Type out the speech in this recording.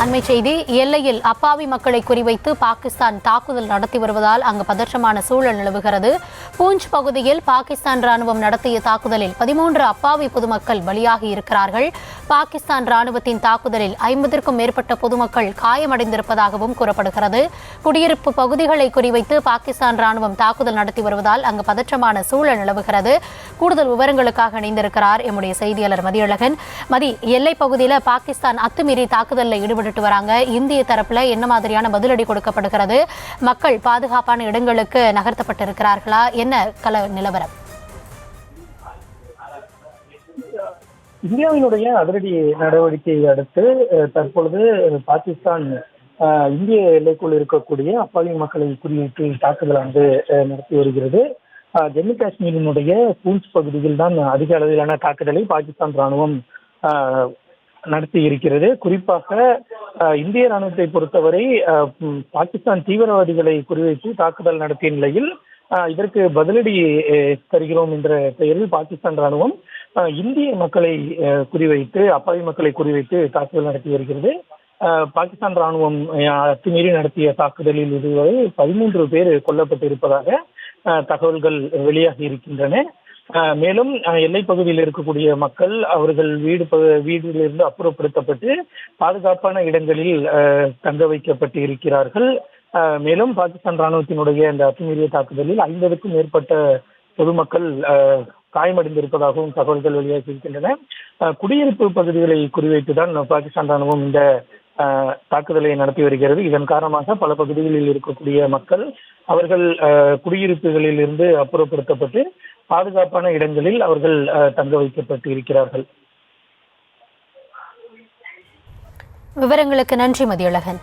அண்மை செய்தி. எல்லையில் அப்பாவி மக்களை குறிவைத்து பாகிஸ்தான் தாக்குதல் நடத்தி வருவதால் அங்கு பதற்றமான சூழல் நிலவுகிறது. பூஞ்ச் பகுதியில் பாகிஸ்தான் ராணுவம் நடத்திய தாக்குதலில் 13 அப்பாவி பொதுமக்கள் பலியாகி இருக்கிறார்கள். பாகிஸ்தான் ராணுவத்தின் தாக்குதலில் 50க்கும் மேற்பட்ட பொதுமக்கள் காயமடைந்திருப்பதாகவும் கூறப்படுகிறது. குடியிருப்பு பகுதிகளை குறிவைத்து பாகிஸ்தான் ராணுவம் தாக்குதல் நடத்தி வருவதால் அங்கு பதற்றமான சூழல் நிலவுகிறது. கூடுதல் விவரங்களுக்காக இணைந்திருக்கிறார் எம்முடைய செய்தியாளர் மதியழகன். மதி, எல்லை பகுதியில் பாகிஸ்தான் அத்துமீறி தாக்குதலில் ஈடுபட்டு வராங்க. இந்திய தரப்புல என்ன மாதிரியான பதிலடி கொடுக்கப்படுகிறது? மக்கள் பாதுகாப்பான இடங்களுக்கு நகர்த்தப்பட்டிருக்கிறார்களா? என்ன கள நிலவரம்? இந்தியாவினுடைய அதிரடி நடவடிக்கையை அடுத்து தற்பொழுது பாகிஸ்தான் இந்திய எல்லைக்குள் இருக்கக்கூடிய அப்பாவி மக்களை குறிவைத்து தாக்குதல் நடத்தி வருகிறது. ஜம்மு காஷ்மீரினுடைய பூஞ்ச் பகுதியில் தான் அதிக அளவிலான தாக்குதலை பாகிஸ்தான் ராணுவம் நடத்தி இருக்கிறது. குறிப்பாக இந்திய ராணுவத்தை பொறுத்தவரை பாகிஸ்தான் தீவிரவாதிகளை குறிவைத்து தாக்குதல் நடத்திய நிலையில் இதற்கு பதிலடி தருகிறோம் என்ற பெயரில் பாகிஸ்தான் ராணுவம் இந்திய மக்களை குறிவைத்து அப்பாவி மக்களை குறிவைத்து தாக்குதல் நடத்தி வருகிறது. பாகிஸ்தான் ராணுவம் அத்துமீறி நடத்திய தாக்குதலில் இதுவரை 13 பேர் கொல்லப்பட்டு இருப்பதாக தகவல்கள் வெளியாகி இருக்கின்றன. மேலும் எல்லை பகுதியில் இருக்கக்கூடிய மக்கள் அவர்கள் வீடுகளிலிருந்து அப்புறப்படுத்தப்பட்டு பாதுகாப்பான இடங்களில் தங்க வைக்கப்பட்டு இருக்கிறார்கள். மேலும் பாகிஸ்தான் ராணுவத்தினுடைய இந்த அத்துமீறிய தாக்குதலில் 50க்கும் மேற்பட்ட பொதுமக்கள் காயமடைந்திருப்பதாகவும் தகவல்கள் வெளியாகி இருக்கின்றன. குடியிருப்பு பகுதிகளை குறிவைத்துதான் பாகிஸ்தான் ராணுவம் இந்த தாக்குதலை நடத்தி வருகிறது. இதன் காரணமாக பல பகுதிகளில் இருக்கக்கூடிய மக்கள் அவர்கள் குடியிருப்புகளில் இருந்து அப்புறப்படுத்தப்பட்டு பாதுகாப்பான இடங்களில் அவர்கள் தங்க வைக்கப்பட்டு இருக்கிறார்கள். விவரங்களுக்கு நன்றி மதியழகன்.